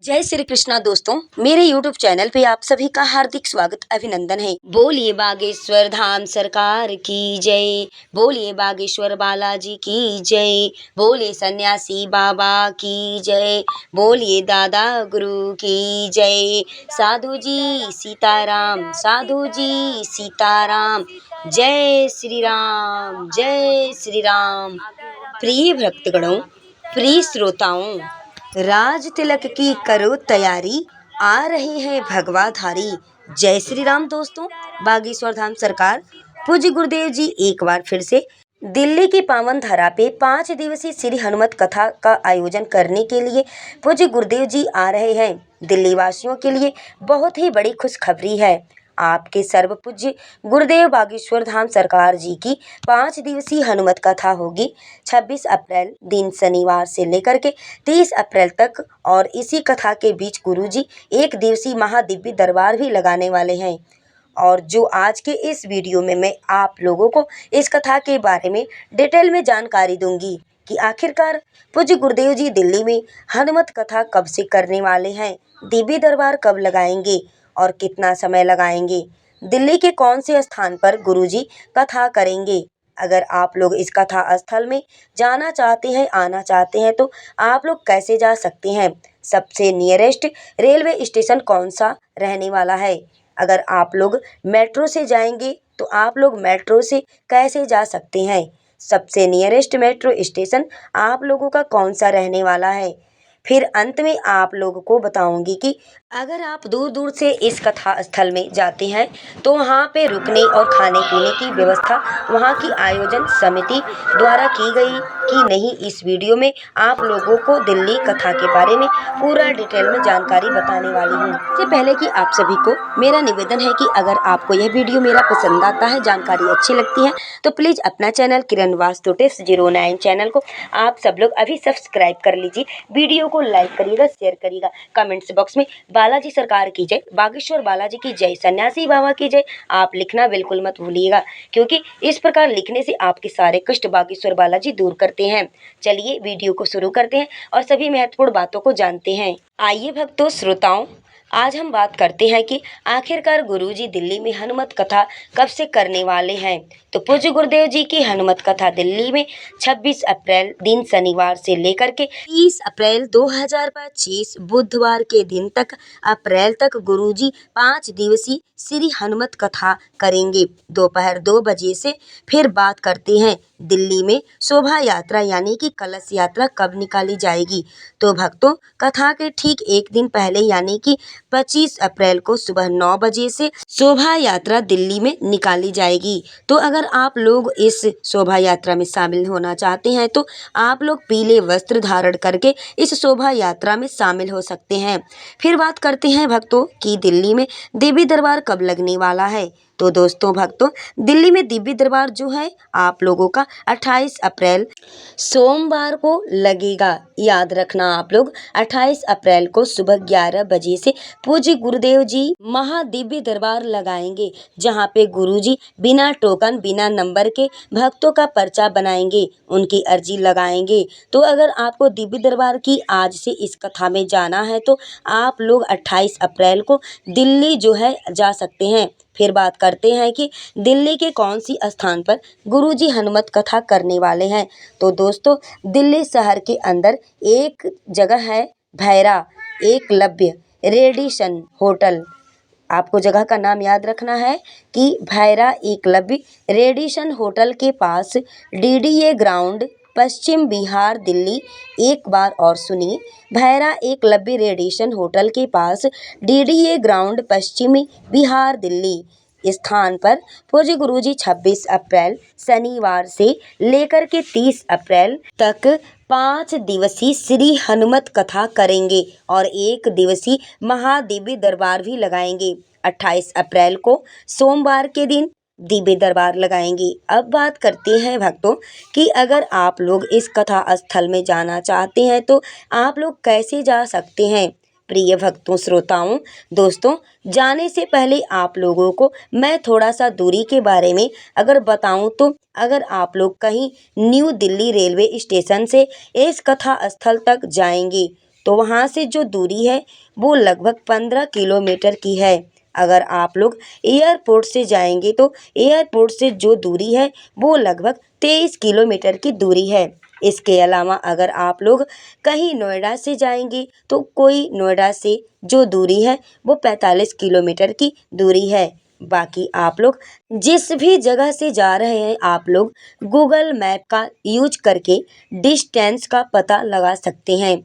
जय श्री कृष्णा दोस्तों, मेरे YouTube चैनल पे आप सभी का हार्दिक स्वागत अभिनंदन है। बोलिए बागेश्वर धाम सरकार की जय, बोलिए बागेश्वर बालाजी की जय, बोलिए सन्यासी बाबा की जय, बोलिए दादा गुरु की जय। साधु जी सीताराम, साधु जी सीताराम, जय श्री राम, जय श्री राम। प्रिय भक्तगणों, प्रिय श्रोताओं, राज तिलक की करो तैयारी, आ रहे हैं भगवाधारी। जय श्री राम दोस्तों। बागेश्वर धाम सरकार पूज्य गुरुदेव जी एक बार फिर से दिल्ली की पावन धरा पे 5 दिवसीय श्री हनुमत कथा का आयोजन करने के लिए पूज्य गुरुदेव जी आ रहे हैं। दिल्ली वासियों के लिए बहुत ही बड़ी खुशखबरी है। आपके सर्व पूज्य गुरुदेव बागेश्वर धाम सरकार जी की 5 दिवसीय हनुमत कथा होगी 26 अप्रैल दिन शनिवार से लेकर के 30 अप्रैल तक। और इसी कथा के बीच गुरुजी एक दिवसीय महादिव्य दरबार भी लगाने वाले हैं। और जो आज के इस वीडियो में मैं आप लोगों को इस कथा के बारे में डिटेल में जानकारी दूंगी कि आखिरकार पूज्य गुरुदेव जी दिल्ली में हनुमत कथा कब से करने वाले हैं, दिव्य दरबार कब लगाएंगे और कितना समय लगाएंगे, दिल्ली के कौन से स्थान पर गुरुजी कथा करेंगे। अगर आप लोग इस कथा स्थल में जाना चाहते हैं, आना चाहते हैं, तो आप लोग कैसे जा सकते हैं, सबसे नियरेस्ट रेलवे स्टेशन कौन सा रहने वाला है। अगर आप लोग मेट्रो से जाएंगे तो आप लोग मेट्रो से कैसे जा सकते हैं, सबसे नियरेस्ट मेट्रो स्टेशन आप लोगों का कौन सा रहने वाला है। फिर अंत में आप लोगों को बताऊंगी कि अगर आप दूर दूर से इस कथा स्थल में जाते हैं तो वहाँ पे रुकने और खाने पीने की व्यवस्था वहाँ की आयोजन समिति द्वारा की गई कि नहीं, इस वीडियो में आप लोगों को दिल्ली कथा के बारे में पूरा डिटेल में जानकारी बताने वाली हूँ। इससे पहले कि आप सभी को मेरा निवेदन है कि अगर आपको यह वीडियो मेरा पसंद आता है, जानकारी अच्छी लगती है, तो प्लीज़ अपना चैनल किरण वास्तु टिप्स 09 चैनल को आप सब लोग अभी सब्सक्राइब कर लीजिए। वीडियो को लाइक करिएगा, शेयर करिएगा, कमेंट्स बॉक्स में बालाजी सरकार की जय, बागेश्वर बालाजी की जय, सन्यासी बाबा की जय आप लिखना बिल्कुल मत भूलिएगा, क्योंकि इस प्रकार लिखने से आपके सारे कष्ट बागेश्वर बालाजी दूर करते हैं। चलिए वीडियो को शुरू करते हैं और सभी महत्वपूर्ण बातों को जानते हैं। आइए भक्तों श्रोताओं, आज हम बात करते हैं कि आखिरकार गुरुजी दिल्ली में हनुमत कथा कब से करने वाले हैं। तो पूज्य गुरुदेव जी की हनुमत कथा दिल्ली में 26 अप्रैल दिन शनिवार से लेकर के 30 अप्रैल 2025 बुधवार के दिन तक अप्रैल तक गुरुजी 5 दिवसीय श्री हनुमत कथा करेंगे दोपहर 2 बजे से। फिर बात करते हैं दिल्ली में शोभा यात्रा यानी कि कलश यात्रा कब निकाली जाएगी। तो भक्तों, कथा के ठीक एक दिन पहले यानी कि 25 अप्रैल को सुबह 9 बजे से शोभा यात्रा दिल्ली में निकाली जाएगी। तो अगर आप लोग इस शोभा यात्रा में शामिल होना चाहते हैं तो आप लोग पीले वस्त्र धारण करके इस शोभा यात्रा में शामिल हो सकते हैं। फिर बात करते हैं भक्तों कि दिल्ली में देवी दरबार कब लगने वाला है। तो दोस्तों भक्तों, दिल्ली में दिव्य दरबार जो है आप लोगों का 28 अप्रैल सोमवार को लगेगा। याद रखना आप लोग 28 अप्रैल को सुबह 11 बजे से पूज्य गुरुदेव जी महादिव्य दरबार लगाएंगे, जहां पे गुरुजी बिना टोकन बिना नंबर के भक्तों का पर्चा बनाएंगे, उनकी अर्जी लगाएंगे। तो अगर आपको दिव्य दरबार की आज से इस कथा में जाना है तो आप लोग 28 अप्रैल को दिल्ली जो है जा सकते हैं। फिर बात करते हैं कि दिल्ली के कौन सी स्थान पर गुरुजी हनुमत कथा करने वाले हैं। तो दोस्तों, दिल्ली शहर के अंदर एक जगह है भैरा एकलव्य रेडिसन होटल। आपको जगह का नाम याद रखना है कि भैरा एकलव्य रेडिसन होटल के पास डीडीए ग्राउंड, पश्चिम बिहार दिल्ली। एक बार और सुनिए, भैरा एकलव्य रेडिसन होटल के पास डीडीए ग्राउंड, पश्चिमी बिहार दिल्ली स्थान पर पूज्य गुरुजी 26 अप्रैल शनिवार से लेकर के 30 अप्रैल तक 5 दिवसीय श्री हनुमत कथा करेंगे और 1 दिवसीय महादिव्य दरबार भी लगाएंगे। 28 अप्रैल को सोमवार के दिन दिव्य दरबार लगाएंगे। अब बात करते हैं भक्तों कि अगर आप लोग इस कथा स्थल में जाना चाहते हैं तो आप लोग कैसे जा सकते हैं। प्रिय भक्तों श्रोताओं दोस्तों, जाने से पहले आप लोगों को मैं थोड़ा सा दूरी के बारे में अगर बताऊं तो अगर आप लोग कहीं न्यू दिल्ली रेलवे स्टेशन से इस कथा स्थल तक जाएंगे तो वहाँ से जो दूरी है वो लगभग 15 किलोमीटर की है। अगर आप लोग एयरपोर्ट से जाएंगे तो एयरपोर्ट से जो दूरी है वो लगभग 23 किलोमीटर की दूरी है। इसके अलावा अगर आप लोग कहीं नोएडा से जाएंगे तो कोई नोएडा से जो दूरी है वो 45 किलोमीटर की दूरी है। बाकी आप लोग जिस भी जगह से जा रहे हैं आप लोग गूगल मैप का यूज करके डिस्टेंस का पता लगा सकते हैं।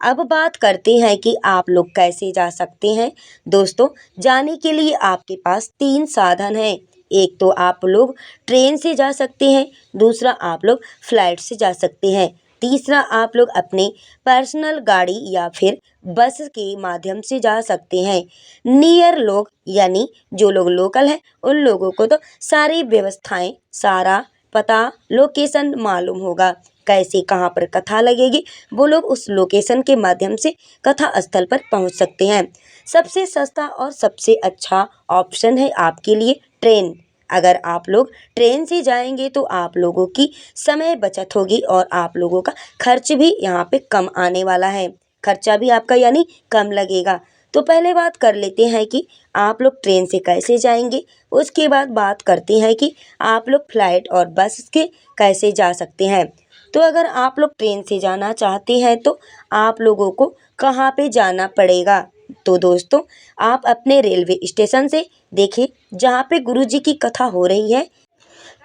अब बात करते हैं कि आप लोग कैसे जा सकते हैं। दोस्तों, जाने के लिए आपके पास 3 साधन हैं। एक तो आप लोग ट्रेन से जा सकते हैं, दूसरा आप लोग फ्लाइट से जा सकते हैं, तीसरा आप लोग अपने पर्सनल गाड़ी या फिर बस के माध्यम से जा सकते हैं। नियर लोग यानी जो लोग लोकल हैं उन लोगों को तो सारी व्यवस्थाएं, सारा पता, लोकेशन मालूम होगा। कैसे कहाँ पर कथा लगेगी वो लोग उस लोकेशन के माध्यम से कथा स्थल पर पहुँच सकते हैं। सबसे सस्ता और सबसे अच्छा ऑप्शन है आपके लिए ट्रेन। अगर आप लोग ट्रेन से जाएंगे तो आप लोगों की समय बचत होगी और आप लोगों का खर्च भी यहाँ पे कम आने वाला है। खर्चा भी आपका यानी कम लगेगा। तो पहले बात कर लेते हैं कि आप लोग ट्रेन से कैसे जाएंगे। उसके बाद बात करते हैं कि आप लोग फ्लाइट और बस के कैसे जा सकते हैं। तो अगर आप लोग ट्रेन से जाना चाहते हैं तो आप लोगों को कहाँ पे जाना पड़ेगा। तो दोस्तों, आप अपने रेलवे स्टेशन से देखिए जहाँ पे गुरुजी की कथा हो रही है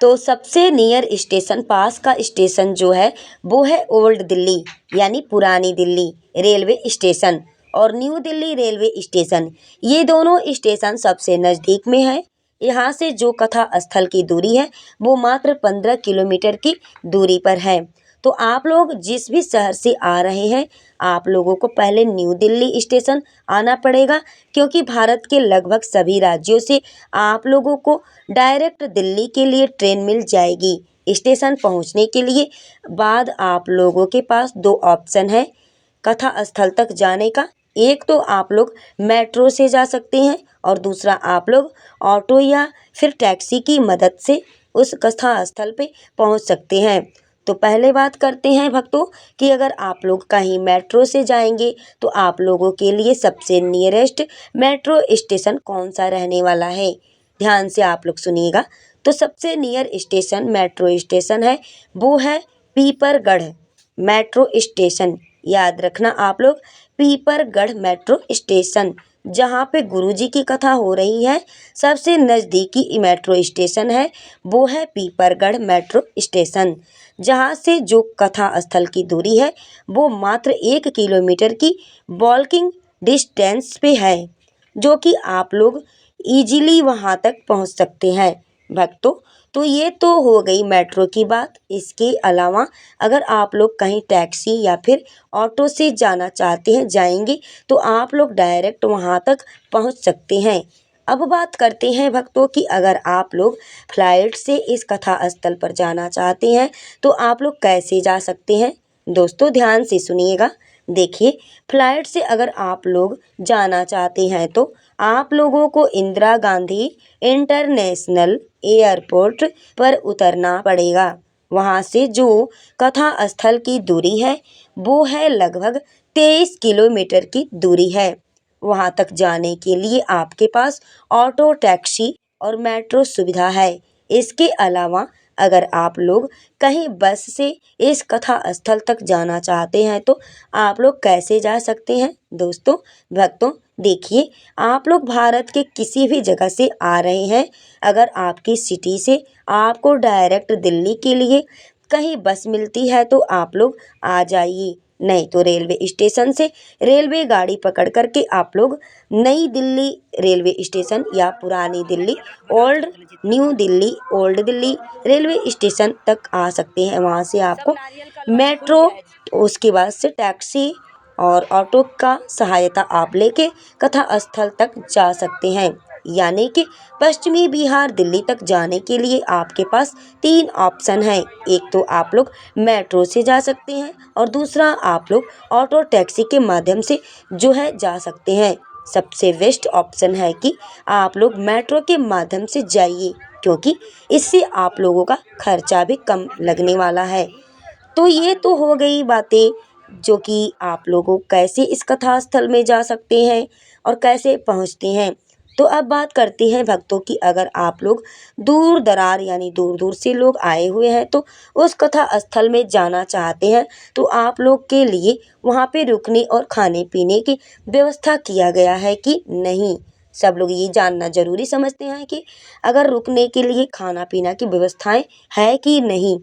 तो सबसे नियर स्टेशन, पास का स्टेशन जो है वो है ओल्ड दिल्ली यानी पुरानी दिल्ली रेलवे स्टेशन और न्यू दिल्ली रेलवे स्टेशन। ये दोनों स्टेशन सबसे नज़दीक में है। यहाँ से जो कथा स्थल की दूरी है वो मात्र 15 किलोमीटर की दूरी पर है। तो आप लोग जिस भी शहर से आ रहे हैं आप लोगों को पहले न्यू दिल्ली स्टेशन आना पड़ेगा, क्योंकि भारत के लगभग सभी राज्यों से आप लोगों को डायरेक्ट दिल्ली के लिए ट्रेन मिल जाएगी। स्टेशन पहुंचने के लिए बाद आप लोगों के पास 2 ऑप्शन है कथा स्थल तक जाने का। एक तो आप लोग मेट्रो से जा सकते हैं और दूसरा आप लोग ऑटो या फिर टैक्सी की मदद से उस कथा स्थल पे पहुंच सकते हैं। तो पहले बात करते हैं भक्तों कि अगर आप लोग कहीं मेट्रो से जाएंगे तो आप लोगों के लिए सबसे नियरेस्ट मेट्रो स्टेशन कौन सा रहने वाला है। ध्यान से आप लोग सुनिएगा। तो सबसे नियर स्टेशन मेट्रो स्टेशन है वो है पीपरगढ़ मेट्रो स्टेशन। याद रखना आप लोग, पीपरगढ़ मेट्रो स्टेशन जहाँ पे गुरुजी की कथा हो रही है सबसे नज़दीकी मेट्रो स्टेशन है वो है पीपरगढ़ मेट्रो स्टेशन। जहाँ से जो कथा स्थल की दूरी है वो मात्र 1 किलोमीटर की वॉकिंग डिस्टेंस पे है, जो कि आप लोग इजीली वहाँ तक पहुँच सकते हैं भक्तों। तो ये तो हो गई मेट्रो की बात। इसके अलावा अगर आप लोग कहीं टैक्सी या फिर ऑटो से जाना चाहते हैं जाएंगे तो आप लोग डायरेक्ट वहाँ तक पहुँच सकते हैं। अब बात करते हैं भक्तों कि अगर आप लोग फ्लाइट से इस कथा स्थल पर जाना चाहते हैं तो आप लोग कैसे जा सकते हैं। दोस्तों, ध्यान से सुनिएगा। देखिए, फ्लाइट से अगर आप लोग जाना चाहते हैं तो आप लोगों को इंदिरा गांधी इंटरनेशनल एयरपोर्ट पर उतरना पड़ेगा। वहाँ से जो कथा स्थल की दूरी है वो है लगभग 23 किलोमीटर की दूरी है। वहाँ तक जाने के लिए आपके पास ऑटो, टैक्सी और मेट्रो सुविधा है। इसके अलावा अगर आप लोग कहीं बस से इस कथा स्थल तक जाना चाहते हैं तो आप लोग कैसे जा सकते हैं। दोस्तों, भक्तों, देखिए, आप लोग भारत के किसी भी जगह से आ रहे हैं, अगर आपकी सिटी से आपको डायरेक्ट दिल्ली के लिए कहीं बस मिलती है तो आप लोग आ जाइए। नहीं तो रेलवे स्टेशन से रेलवे गाड़ी पकड़ करके आप लोग नई दिल्ली रेलवे स्टेशन या पुरानी Delhi old new Delhi old Delhi railway station तक आ सकते हैं। वहाँ से आपको मेट्रो, उसके बाद से टैक्सी और ऑटो का सहायता आप लेके कथा स्थल तक जा सकते हैं। यानी कि पश्चिमी बिहार दिल्ली तक जाने के लिए आपके पास 3 ऑप्शन हैं। एक तो आप लोग मेट्रो से जा सकते हैं और दूसरा आप लोग ऑटो, टैक्सी के माध्यम से जो है जा सकते हैं। सबसे बेस्ट ऑप्शन है कि आप लोग मेट्रो के माध्यम से जाइए, क्योंकि इससे आप लोगों का खर्चा भी कम लगने वाला है। तो ये तो हो गई बातें जो कि आप लोगों कैसे इस कथा स्थल में जा सकते हैं और कैसे पहुंचते हैं। तो अब बात करते हैं भक्तों की, अगर आप लोग दूर दरार यानी दूर दूर से लोग आए हुए हैं तो उस कथा स्थल में जाना चाहते हैं तो आप लोग के लिए वहाँ पे रुकने और खाने पीने की व्यवस्था किया गया है कि नहीं। सब लोग ये जानना जरूरी समझते हैं कि अगर रुकने के लिए खाना पीना की व्यवस्थाएं है कि नहीं।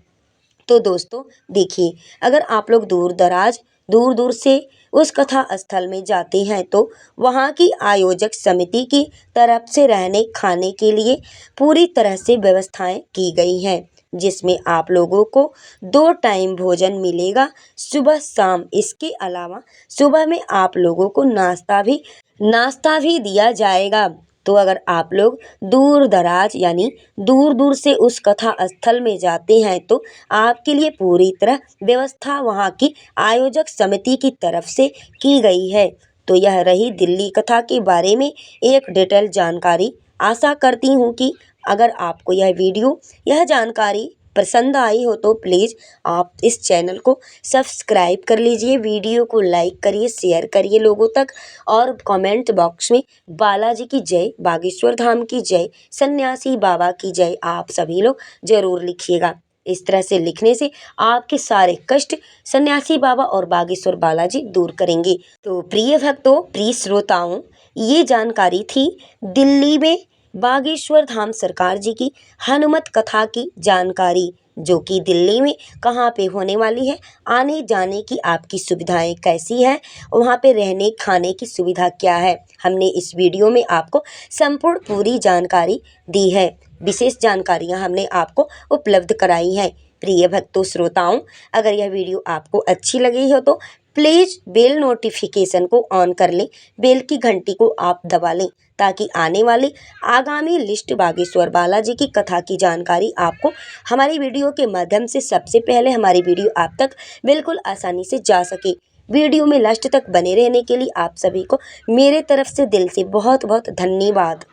तो दोस्तों देखिए, अगर आप लोग दूर दराज दूर दूर से उस कथा स्थल में जाते हैं तो वहाँ की आयोजक समिति की तरफ से रहने खाने के लिए पूरी तरह से व्यवस्थाएं की गई हैं, जिसमें आप लोगों को 2 टाइम भोजन मिलेगा, सुबह शाम। इसके अलावा सुबह में आप लोगों को नाश्ता भी दिया जाएगा। तो अगर आप लोग दूर दराज यानी दूर दूर से उस कथा स्थल में जाते हैं तो आपके लिए पूरी तरह व्यवस्था वहाँ की आयोजक समिति की तरफ से की गई है। तो यह रही दिल्ली कथा के बारे में एक डिटेल जानकारी। आशा करती हूँ कि अगर आपको यह जानकारी पसंद आई हो तो प्लीज़ आप इस चैनल को सब्सक्राइब कर लीजिए, वीडियो को लाइक करिए, शेयर करिए लोगों तक, और कमेंट बॉक्स में बालाजी की जय, बागेश्वर धाम की जय, सन्यासी बाबा की जय आप सभी लोग जरूर लिखिएगा। इस तरह से लिखने से आपके सारे कष्ट सन्यासी बाबा और बागेश्वर बालाजी दूर करेंगे। तो प्रिय भक्तों, प्रिय श्रोताओं, ये जानकारी थी दिल्ली में बागेश्वर धाम सरकार जी की हनुमत कथा की जानकारी, जो कि दिल्ली में कहाँ पे होने वाली है, आने जाने की आपकी सुविधाएं कैसी हैं, वहाँ पे रहने खाने की सुविधा क्या है, हमने इस वीडियो में आपको संपूर्ण पूरी जानकारी दी है। विशेष जानकारियाँ हमने आपको उपलब्ध कराई हैं। प्रिय भक्तों श्रोताओं, अगर यह वीडियो आपको अच्छी लगी हो तो प्लीज़ बेल नोटिफिकेशन को ऑन कर लें, बेल की घंटी को आप दबा लें, ताकि आने वाली आगामी लिस्ट बागेश्वर बालाजी की कथा की जानकारी आपको हमारी वीडियो के माध्यम से सबसे पहले हमारी वीडियो आप तक बिल्कुल आसानी से जा सके। वीडियो में लास्ट तक बने रहने के लिए आप सभी को मेरे तरफ से दिल से बहुत बहुत धन्यवाद।